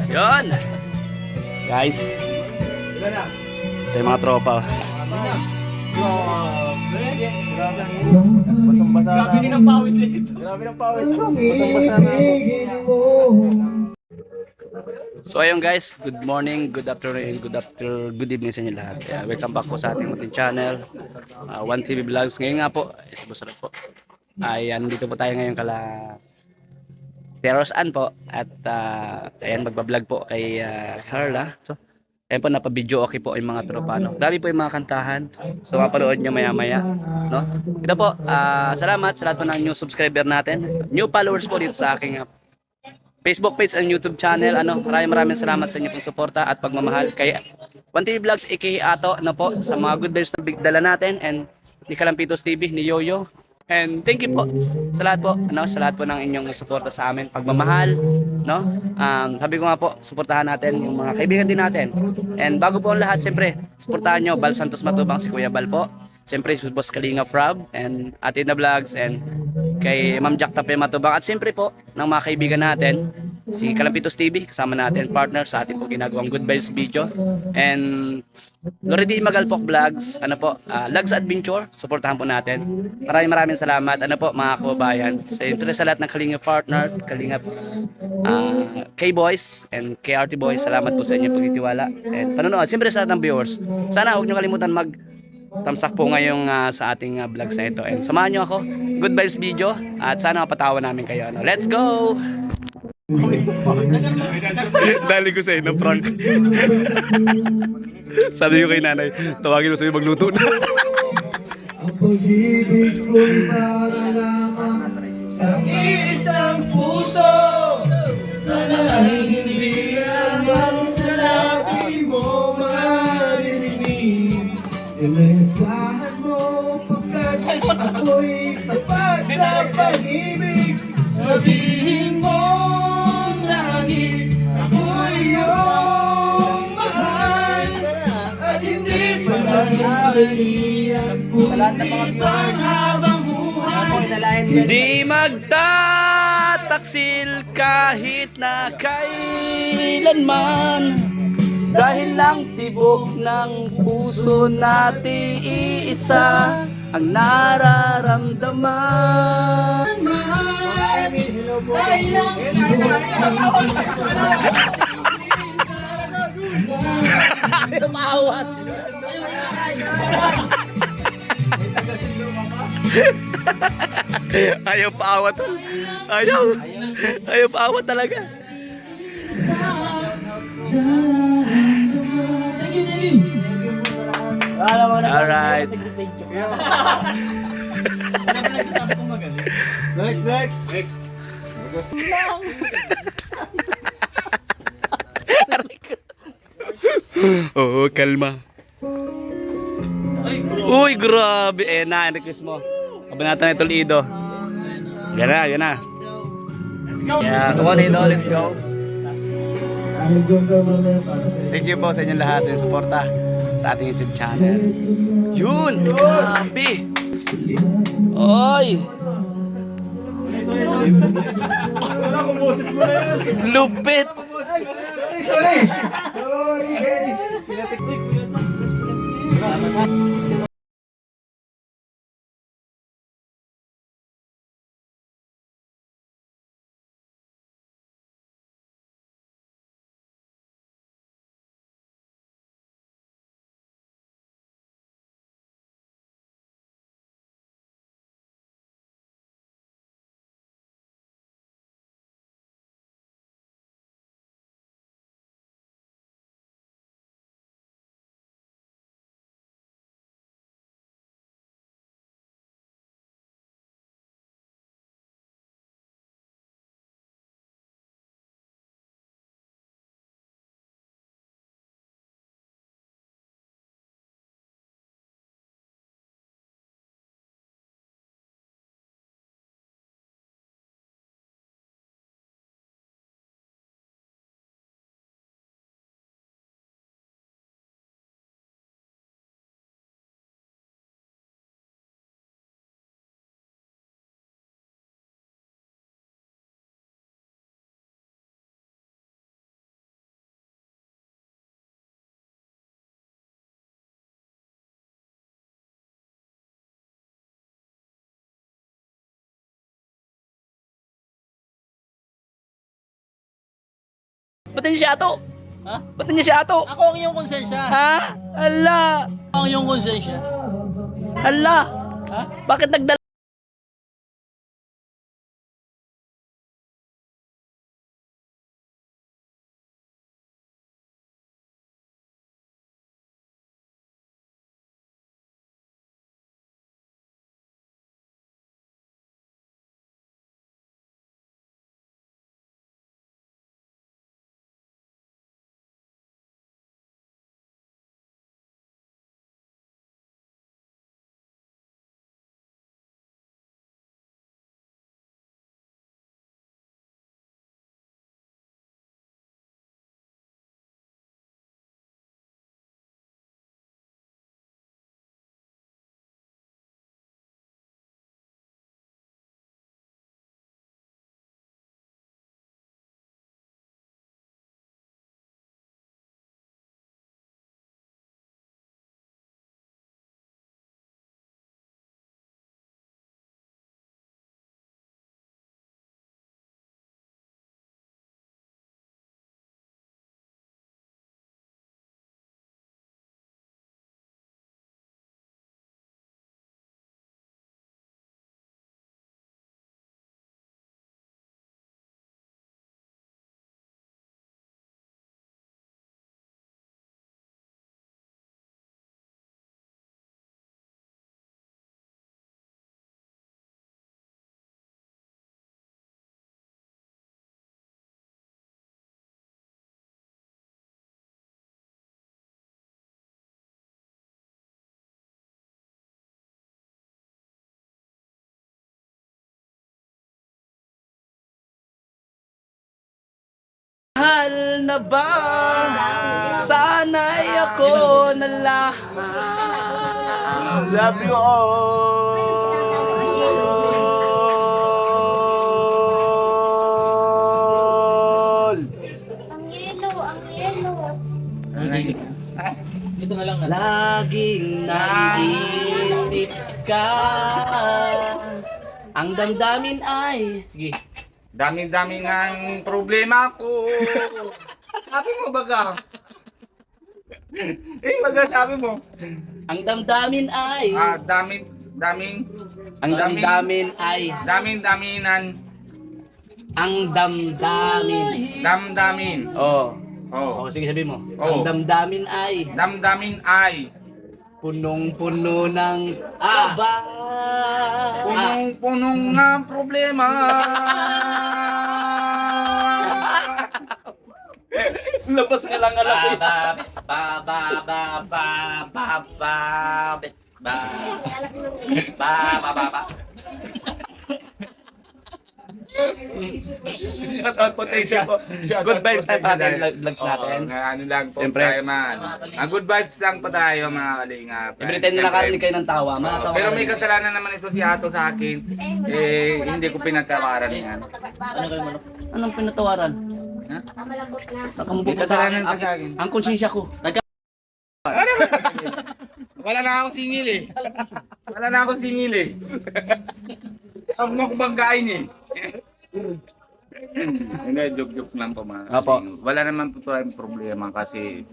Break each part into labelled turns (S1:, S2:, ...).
S1: Yun. Guys, ito yung mga tropa.
S2: Grabe din ang pawis nito.
S3: Grabe ng pawis. Basang-basa na ako.
S1: So ayun guys, good morning, good afternoon, good evening sa inyo lahat. Welcome back po sa ating munting channel, One TV Vlogs. Ngayon nga po, sabusarap po. Nandito po tayo ngayon kala Terosan po at ayan magbablog po kay Carla. So ayan po, napabidyo okay po yung mga tropa, no? Grabe po yung mga kantahan. So mapanood nyo maya maya, no? Ito po, salamat sa lahat po ng new subscriber natin, new followers po dito sa aking Facebook page and YouTube channel. Maraming salamat sa inyo pong suporta at pagmamahal kay One TV Vlogs aka Ato, po, sa mga good vibes na bigdala natin, and ni Kalampitos TV, ni Yoyo. And thank you po sa lahat po, sa lahat po ng inyong suporta sa amin, pagmamahal, no? Sabi ko nga po, suportahan natin yung mga kaibigan din natin. And bago po ang lahat, siyempre, suportahan nyo Bal Santos Matubang, si Kuya Bal po. Siyempre, si Boss Kalinga Frab and Ate na Vlogs, and kay Ma'am Jack Tape Matubang, at siyempre po ng mga kaibigan natin, si Kalampitos TV, kasama natin, partner sa ating po ginagawang good vibes video, and Loredy Magalpok Vlogs, Lags Adventure, suportahan po natin. Maraming salamat, mga kababayan, siyempre sa lahat ng Kalinga partners, Kalinga K-Boys and KRT Boys, salamat po sa inyong pagtitiwala and panonood. Siyempre sa lahat ng viewers, sana huwag nyo kalimutan tamsak po ngayong sa ating vlogs na ito, and samahan nyo ako, good vibes video, at sana mapatawa namin kayo. Let's go! Dali ko sa inyo, prank. Sabi ko kay nanay, tawagin mo sa'yo magluto na.
S2: Ang pag-ibig ko'y para lamang sa isang puso. Sana ay hindi naman sa labi mo maririnig. Imensahan mo pagkat ako'y tapat sa pag-ibig. Sabihin mo lagi ako'y iyong mahal, at hindi pa nagdadali ang pang habang buhay.
S1: Hindi magtataksil kahit na kailanman, dahil lang tibok ng puso natin iisa ang nararamdaman.
S2: Dahil lang
S1: Maawat. Ayaw paawat. Ayaw paawat talaga. Alright.
S3: Next.
S1: Oo, kalma. Uy, grabe. Request mo. Kabanata na Toledo. Yan na. Let's go. Yeah, come on, Ido, let's go. Thank you po sa inyong lahat sa inyong suporta sa ating YouTube channel. Yun, grabe. Oy.
S3: Wala kung boses mo na yan.
S1: Lupit.
S3: Sorry guys.
S1: Ba't hindi si Ato?
S4: Ha?
S1: Ba't hindi si Ato?
S4: Ako ang iyong konsensya.
S1: Ha? Ala!
S4: Ako ang iyong konsensya.
S1: Ala!
S4: Ha?
S1: Bakit nagdala? Mahal na ba? Sana'y ako na lang.
S3: Love you all!
S5: Ang yellow, ang yellow.
S4: Ito na lang.
S1: Laging naiisip ka. Ang damdamin ay... Sige.
S3: Dami-dami ng problema ko. Sabi mo baga? Baga sabi mo.
S1: Ang damdamin ay...
S3: Daming
S1: Ang damdamin ay...
S3: daminan.
S1: Ang damdamin.
S3: Damdamin.
S1: Oh.
S3: Oh.
S1: Oh, sige sabi mo.
S3: Oh.
S1: Ang damdamin ay...
S3: Damdamin ay
S1: punong-puno ng aba.
S3: punong-punong ng problema.
S1: Labas ka lang alam ko. Shout out po tayo po. Good vibes tayo pa natin vlogs natin.
S3: Ano lang po
S1: Siyempre.
S3: tayo man. Good vibes lang po tayo mga kalingap.
S1: Every time na nakarinig kayo ng tawa, manatawa
S3: Pero
S1: kayo.
S3: may kasalanan naman ito si Ato sa akin. Hindi ko pinatawaran yan.
S4: Ano kayo manok?
S1: Anong pinatawaran?
S5: Malambot na.
S1: Nakamukha
S3: May kasalanan ka sa akin.
S1: Ang konsensya ko.
S3: Wala na akong singil eh. Wala na akong singil eh. Huwag mo akong banggain eh. Hindi, joke-joke lang po mga.
S1: Apo.
S3: Wala naman po tayong problema kasi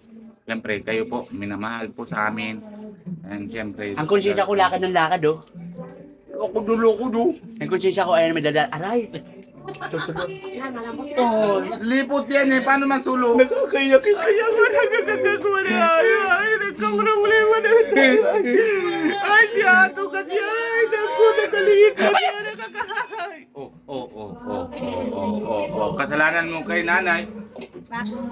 S3: siyempre kayo po, minamahal po sa amin. And siyempre...
S1: Ang konsensya ko lakad ng lakad oh.
S3: Loko do.
S1: Ang konsensya ko ay may dadal. Aray! Susunod.
S5: Na, malambot na.
S1: Oh,
S3: Lipot yan eh, paano masulong?
S1: nakakayak yung kaya ko nagkakagawa na ay nagkaproblema na. Ay si Ato kasi ay naku nakaliit na niya nakakahay.
S3: Kasalanan mo kay nanay.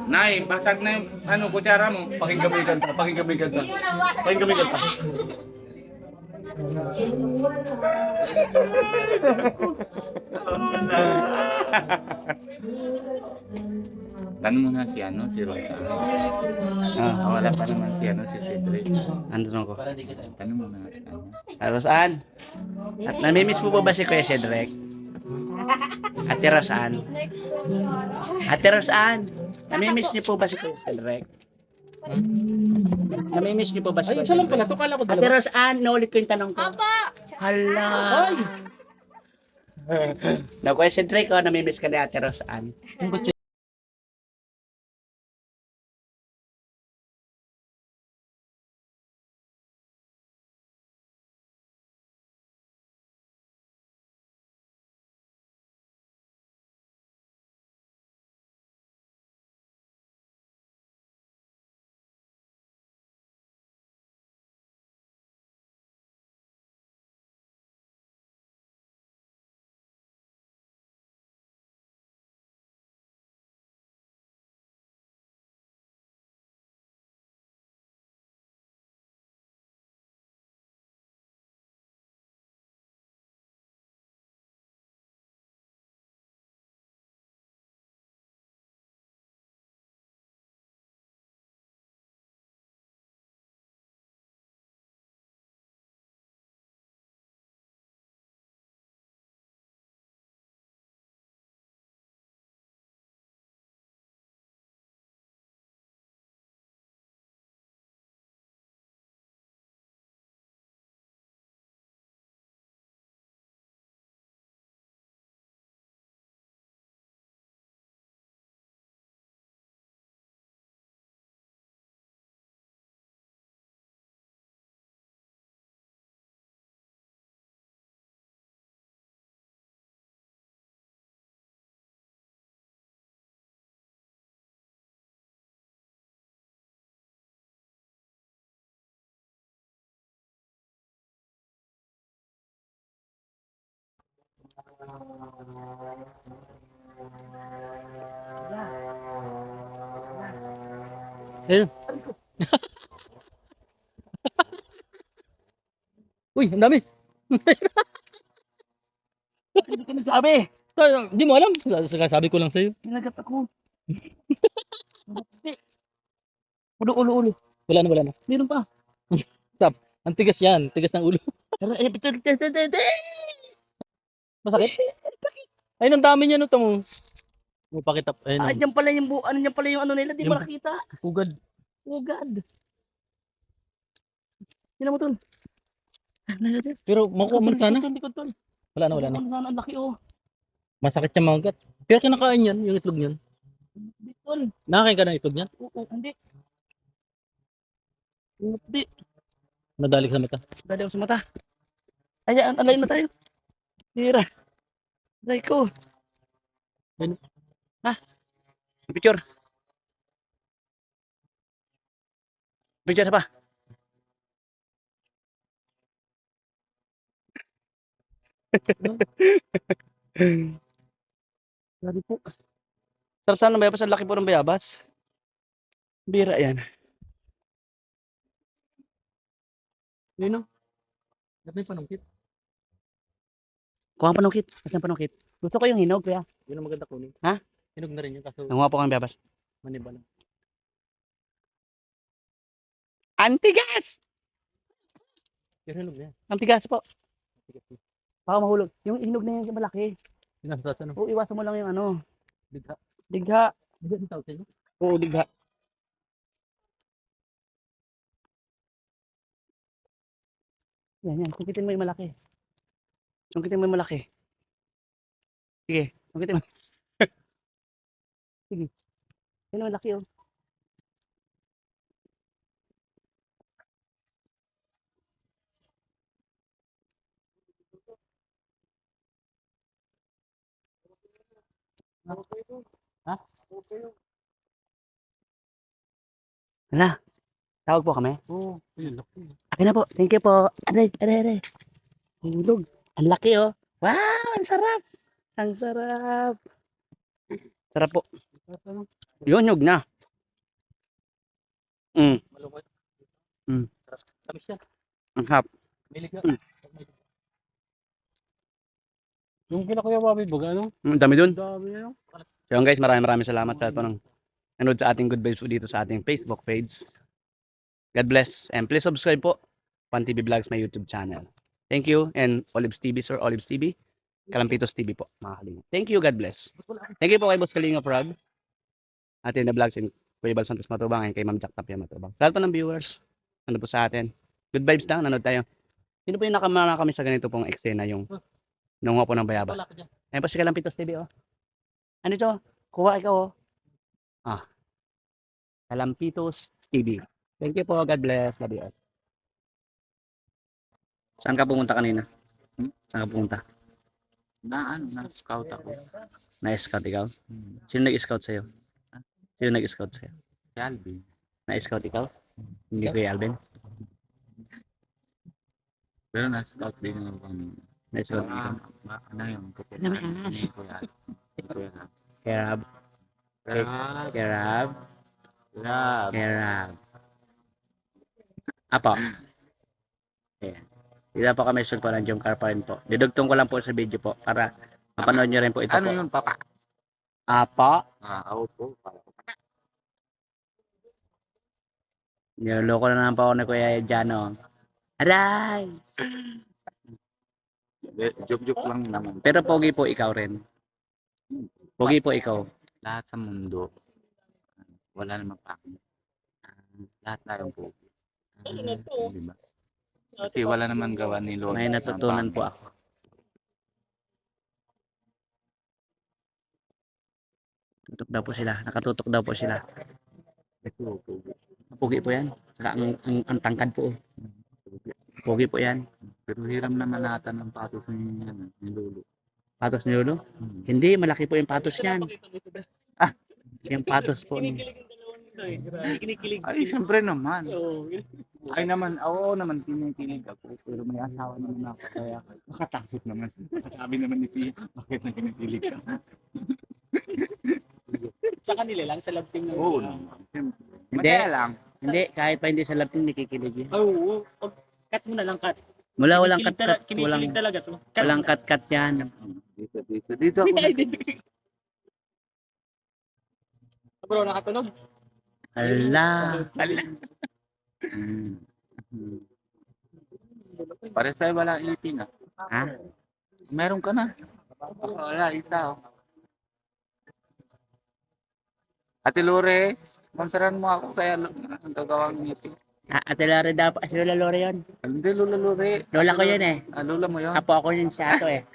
S3: Nay, basag na yung kutsara mo.
S1: Pakinggan mo yung kanta, pakinggan mo yung kanta.
S5: Hindi mo nawasan.
S1: Pakinggan mo yung kanta.
S3: Tanong mo na si Rosa. Wala pa naman si Cedric.
S1: Andun ko.
S4: Para di kita.
S3: Tanong mo na si
S1: Rosaan. At namimiss mo ba si Kuya Cedric? Ate Rosaan.
S5: Next.
S1: Ate Rosaan. Namimiss niyo po ba si Kuya Cedric? Namimiss niyo po ba si
S4: Ay,
S1: Kuya
S4: isa lang
S1: Cedric?
S4: pala. To kala ko
S1: Ate
S4: dalawa.
S1: Rosaan, naulit ko yung tanong ko.
S5: Apa!
S1: Hala. Na Kuya Cedric, namimiss ka ni Ate Rosaan.
S4: Ang kutsi Ayun. Uy, ang dami.
S1: Hindi ka nagsabi.
S4: Hindi mo alam. Sabi ko lang sa'yo.
S1: Kinagat ako. Ulo.
S4: Wala na.
S1: Meron pa.
S4: Stop. Ang tigas yan. Tigas ng ulo. Masakit? Ayun, ang dami niya no. Tamo. Pakita.
S1: Ah,
S4: Ayun.
S1: dyan pala yung dyan pala yung ano nila, di mo
S4: Yung-
S1: nakita.
S4: Pugad.
S1: Oh God. Tingnan mo tol.
S4: Pero makuha mo na sana.
S1: Likod tol.
S4: Wala na.
S1: Ang laki oh.
S4: Masakit yung mga gat. Pero kinakain yan, yung itlog niyan.
S1: Hindi tol.
S4: Nakakain ka ng itlog niyan?
S1: Oo, hindi. Hindi.
S4: Nadali ka sa mata.
S1: Dali ako sa mata. Ayan, alayin na tayo. Tira. Aray ko.
S4: Ayun.
S1: Ha? Picture. Picture pa. Sabi po. Sarap sana ng bayabas. Ang laki po ng bayabas. Bira yan.
S4: Yun o. Dapat may panungkit.
S1: Kuha ang panungkit. At ang panungkit. Gusto ko yung hinog kaya.
S4: Yun ang maganda kunin.
S1: Ha?
S4: Hinog na rin yun. Kaso
S1: Nanguha po kang bayabas.
S4: maniba lang.
S1: Antigas!
S4: Pero hinog na yan.
S1: Antigas po.
S4: Tigas na.
S1: Baka mahulog. Yung hinog na yan yung malaki.
S4: Yun ang sa ano.
S1: Oo, iwasan mo lang yung ano.
S4: Bigha.
S1: Digha.
S4: Bigha ang tawag sa'yo.
S1: Oo, digha. Yan. Sungkitin mo yung malaki. Sungkitin mo yung malaki. Sige, sungkitin mo. Sige. Yan ang malaki oh.
S4: Ha?
S1: Hala, tawag po kami.
S4: Oo. Yun. Laki.
S1: Akin na po. Thank you po. Aray. Hulog. Ang laki oh. Wow, ang sarap. Ang sarap. Sarap po. Yun, nyug na.
S4: Malungkot.
S1: Mm.
S4: Tamis yan.
S1: Ang hap.
S4: Milig na.
S1: Mm.
S4: Yung kila Kuya Bobby baga ano?
S1: Ang dami dun.
S4: Dami ano?
S1: So yun guys, maraming salamat sa ito ng nanood sa ating good vibes po dito sa ating Facebook page. God bless. And please subscribe po. Pan TV Vlogs, my YouTube channel. Thank you. And Olives TV, Sir Olives TV. Kalampitos TV po, mga kalingap. Thank you. God bless. Thank you po kay Boss Kalingap Rob. Atin na vlogs and Kuya Bal Santos Matubang and kay Ma'am Jack Tapia Matubang. Sa lahat po ng viewers, ano po sa atin. Good vibes lang. Nanood tayo. Sino po yung nakamana kami sa ganito pong eksena yung nunga po ng bayabas.
S4: Wala ka dyan.
S1: Ayan po si Kalampitos TV oh. Ano ito? Kuha ikaw oh. Kalampitos TV. Thank you po. God bless. Love you all. Saan ka pumunta kanina? Saan ka pumunta?
S3: Na-scout ako.
S1: Na-scout ikaw? Sino nag-scout sa'yo? Sino nag-scout sa'yo?
S3: Calvin.
S1: Na-scout ikaw? Hindi Kuya Alvin?
S3: Pero na-scout din ako kanina.
S1: Na-scout ikaw?
S3: Ano yung pupunan?
S1: Ano ba?
S3: Ni Kuya. Ni Kuya.
S1: Kerab?
S3: Rab.
S1: Kerab?
S3: Rab.
S1: Kerab? Apo? Ayan. Dito po kami sugpo ng Jom Car pa rin po. Didugtong ko lang po sa video po para mapanood nyo rin po ito
S3: Ano
S1: po.
S3: yun, papa?
S1: Apo?
S3: Ako po.
S1: Niloloko na naman po ako ni Kuya Jano. Aray!
S3: Joke-joke lang naman.
S1: Pero pogi po ikaw rin. Pogi po ikaw.
S3: Lahat sa mundo, wala namang paki. Lahat tayong po. Diba? Kasi wala naman gawa ni Lord.
S1: May natutunan po ako. Tutok daw po sila. Nakatutok daw po sila. Pogi po yan. Saka ang tangkad po. Pogi po yan.
S3: Pero hiram naman natin ng patos ni Lolo.
S1: Patos ni Lolo? Hindi, malaki po yung patos niyan. Yung patos po.
S3: Ay, siyempre naman. Ay naman, oo naman, kinikilig ako. Pero may asawa naman ako. Kaya makatakot naman. Sabi naman ni Pia, bakit na kinikilig ka?
S4: Sa kanila lang, sa love team lang.
S3: Oo naman. Siyempre.
S1: Hindi.
S3: Masaya lang.
S1: Hindi, kahit pa hindi sa love team, nakikilig yun.
S4: Oo. Cut mo na lang, cut.
S1: Walang
S4: Kinikilig
S1: cut-cut.
S4: Kinikilig talaga to. Cut.
S1: Walang cut-cut yan.
S3: Dito ako.
S4: Ay, dito. Bro, nakatunog.
S1: Ala.
S3: Pare sa'yo wala ipin ah.
S1: Ha?
S3: Meron ka na. Ako, wala, isa oh. Ate Lore, sponsoran mo ako kaya ang gagawang ngipin.
S1: Ate Lore daw. Si Lola Lore yun.
S3: Hindi, Lola Lore.
S1: Lola ko yun eh.
S3: Ah, Lola mo yun?
S1: Ako yun siya to eh.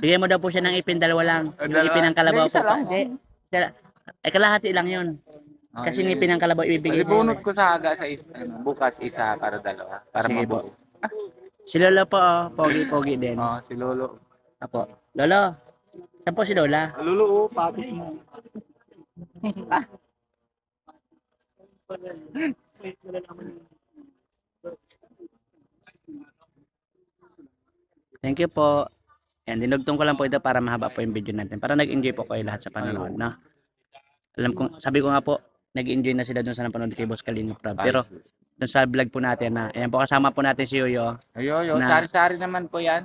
S1: Bigyan mo daw po siya ng ipin, dalawa lang. Yung
S3: Dalawa.
S1: ipin ng kalabaw
S3: Hindi, isa
S1: po.
S3: lang,
S1: Hindi. Kalahati lang yun.
S3: Oh,
S1: Kasi
S3: yeah.
S1: ngipin ng kalabaw ibibigay mo.
S3: Ibunot ko sa aga sa bukas isa para dalawa. Para
S1: Sige po.
S3: mabuo.
S1: Si Lola po, oh. Pogi-pogi din.
S3: Oh, si Lolo.
S1: Apo. Lolo. Saan po si Lola?
S3: Lolo, patis mo.
S1: Thank you po. Yan, dinugtong ko lang po ito para mahaba po yung video natin. Para nag-enjoy po kayo lahat sa panonood, no? Alam ko, sabi ko nga po, nag-enjoy na sila dun sa napanood kay Boss Kalino Prab. Pero dun sa vlog po natin na, ayan po kasama po natin si Yoyo.
S3: Ayo,
S1: Na-
S3: sari-sari naman po yan.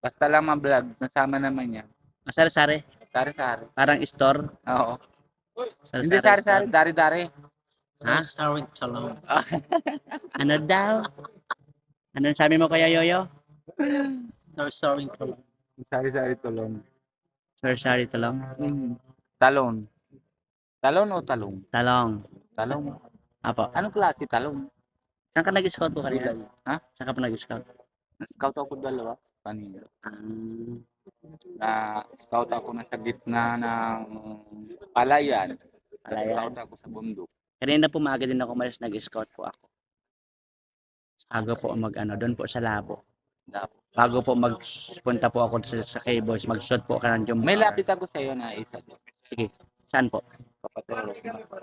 S3: Basta lang ma-vlog, nasama naman yan.
S1: Sari-sari,
S3: Sari-sari.
S1: parang store.
S3: Oo. Hindi sari-sari, dari-dari.
S1: Ha?
S4: Sorry, shalom.
S1: Ano daw? Ano sabi mo kaya Yoyo?
S4: Sorry, shalom.
S3: Sari-sari tulong.
S1: Sari-sari talong.
S3: Talon. Talon o talong?
S1: Talong.
S3: Talong.
S1: Apo.
S3: Anong klase talong?
S1: Saan ka nag-scout po kanina?
S3: Ha?
S1: Saan ka po nag-scout?
S3: Na-scout ako dalawa kanina.
S1: Um,
S3: Na-scout ako na sa gitna ng palayan.
S1: Palayan.
S3: Na-scout ako sa bundok.
S1: kanina po maaga din ako malis nag-scout po ako. Bago po doon po sa labo. Bago po magpunta po ako sa K-Boys, mag-shoot po ka ng jump.
S3: May lapit ako sa iyo na isa.
S1: Sige. Saan po?
S3: Papaturo.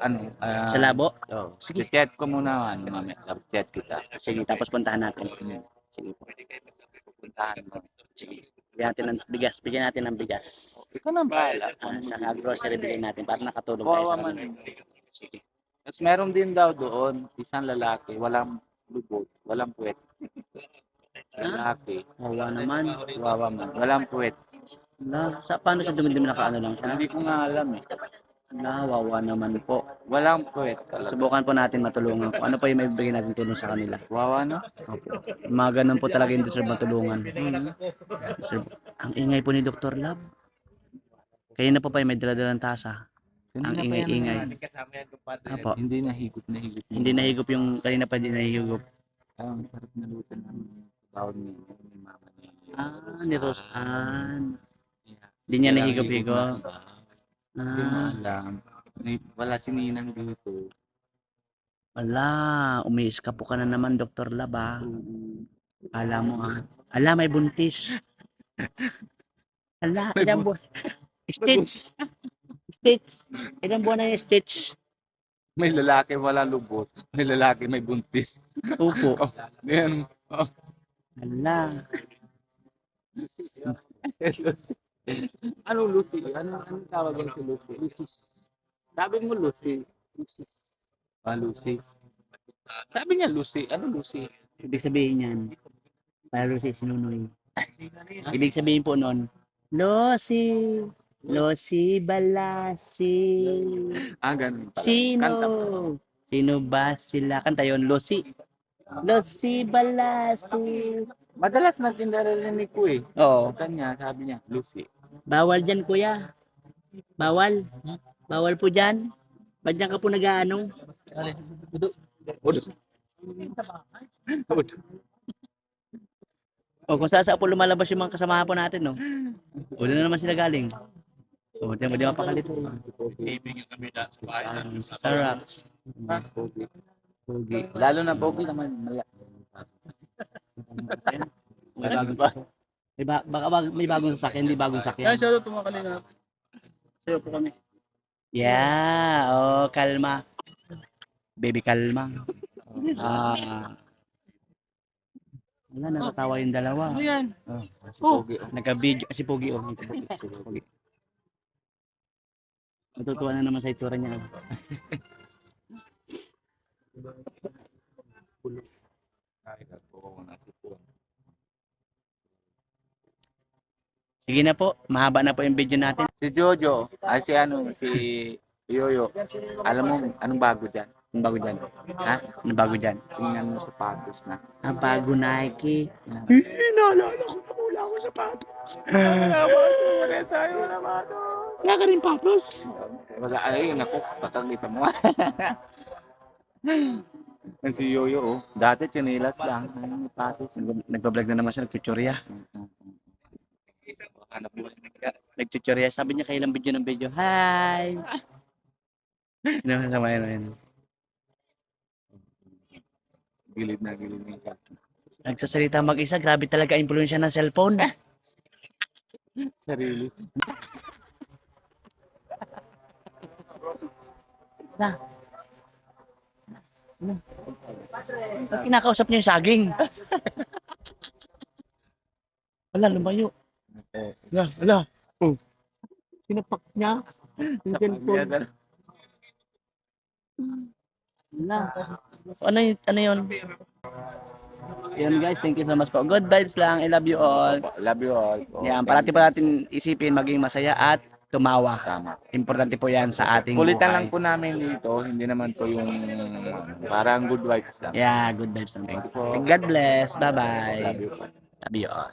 S3: Ano?
S1: Sa labo?
S3: Oh, sige. Chat ko muna. Mamaya. Chat kita.
S1: Sige, tapos puntahan natin. Sige po.
S3: Pupuntahan mo.
S1: Sige. Bigyan natin ng bigas.
S3: Ikaw na bahala.
S1: Sa grocery bilhin natin para nakatulog
S3: Kawawa
S1: tayo sa
S3: man.
S1: kanila. Sige.
S3: Tapos meron din daw doon, isang lalaki, walang lubot, walang puwet. Lalaki,
S1: Kawawa naman.
S3: kawawa man, walang puwet.
S1: Paano siya dumidumi nakaano lang siya?
S3: Hindi ko nga alam eh.
S1: Wawa naman po.
S3: Walang puwet talaga.
S1: Subukan po natin matulungan ko. Ano pa yung may bigyan natin tulong sa kanila?
S3: Wawa no?
S1: Mga ganun po talaga yung deserve matulungan. Ang ingay po ni Dr. Lab. Kaya na po pa yung may dala-dalang tasa. Ang ingay-ingay. Apo.
S3: Hindi nahigop na higop.
S1: Hindi nahigop yung kanina pa din nahihigop.
S3: Ang sarap na luto ng bawon ni mama ni
S1: Ni Rosan.
S3: Yeah.
S1: Hindi niya
S3: Kailangan
S1: nahigop-higop.
S3: higop na. Hindi mo alam. Wala si Ninang dito.
S1: Wala. Umiiskapo ka na naman, Dr. Lab ah. Alam mo ah. Ala, may buntis. Ala,
S3: May
S1: ilang buwan. Stitch. Stitch. Ilang buwan na yung Stitch.
S3: May lalaki wala lubot. May lalaki may buntis.
S1: Upo.
S3: Yan.
S1: Ala.
S3: Lucy. Ano Lucy? Ano tawag yan si Lucy? Lucy. Sabi mo Lucy. Lucy. Ah, Lucy. Sabi niya Lucy. Ano Lucy?
S1: Ibig sabihin yan. Para si Sinunoy. Ibig sabihin po nun, Losi. Losi Balasi.
S3: Ah, ganun pala.
S1: Sino?
S3: Kanta pa.
S1: Sino ba sila? Kanta yun, Losi. Losi Balasi.
S3: Madalas natin narinig ko eh.
S1: Oo.
S3: Kanya, sabi niya, Lucy.
S1: Bawal dyan, kuya. Bawal. Bawal po dyan. Ba't dyan ka po nag-aanong? O kung saan po lumalabas yung mga kasamahan po natin, no? Wala na naman sila galing. O, di mo mapakalit. Sarax.
S3: Pogi. Pogi. Lalo na Pogi naman.
S1: May bagong may bagong sasakyan, hindi bagong
S4: Yan,
S1: sakyan.
S4: shoutout po mga kanina. Sayo po kami.
S1: Yeah, kalma. Baby, kalma. Wala, natatawa yung dalawa.
S4: Ano yan?
S3: Si Pogi.
S1: Nagka-video, si Pogi, oh. Pogi. Natutuwa na naman sa itura niya.
S3: Ay, ako na si Pogi.
S1: Sige na po, mahaba na po yung video natin.
S3: Si Jojo, ay si si Yoyo. Alam mo, anong bago dyan?
S1: Ang bago dyan.
S3: Ha?
S1: Ang bago dyan.
S3: Tingnan mo sapatos na.
S1: Ang bago Nike.
S3: Naalala ko na wala ako sapatos. Wala tayo sapatos.
S1: Wala ka rin patos.
S3: Wala, ay, naku, patagita mo. Yan si Yoyo, oh. Dati chinilas lang. Ay, sapatos.
S1: Nagbablog na naman siya, nagtutorya.
S3: Hanap mo.
S1: Nagtutorya. Sabi niya kailang video ng video. Hi! Sama yun.
S3: Gilid na yung
S1: Nagsasalita mag-isa, grabe talaga ang impluwensya ng cellphone.
S3: sarili.
S1: Pag kinakausap niya yung saging. Wala, lumayo. Wala. Oh. Sinapak niya. Yung cellphone. Wala. Ano yun? Yun guys, thank you so much po. Good vibes lang. I love you all.
S3: Love you all.
S1: Yan, parati pa natin isipin maging masaya at tumawa.
S3: Tama.
S1: Importante po yan sa ating
S3: Kulitan lang
S1: buhay.
S3: po namin dito. Hindi naman po yung parang good vibes lang.
S1: Yeah, good vibes lang.
S3: Thank you po.
S1: God bless. Bye-bye.
S3: Love you.
S1: Love you all.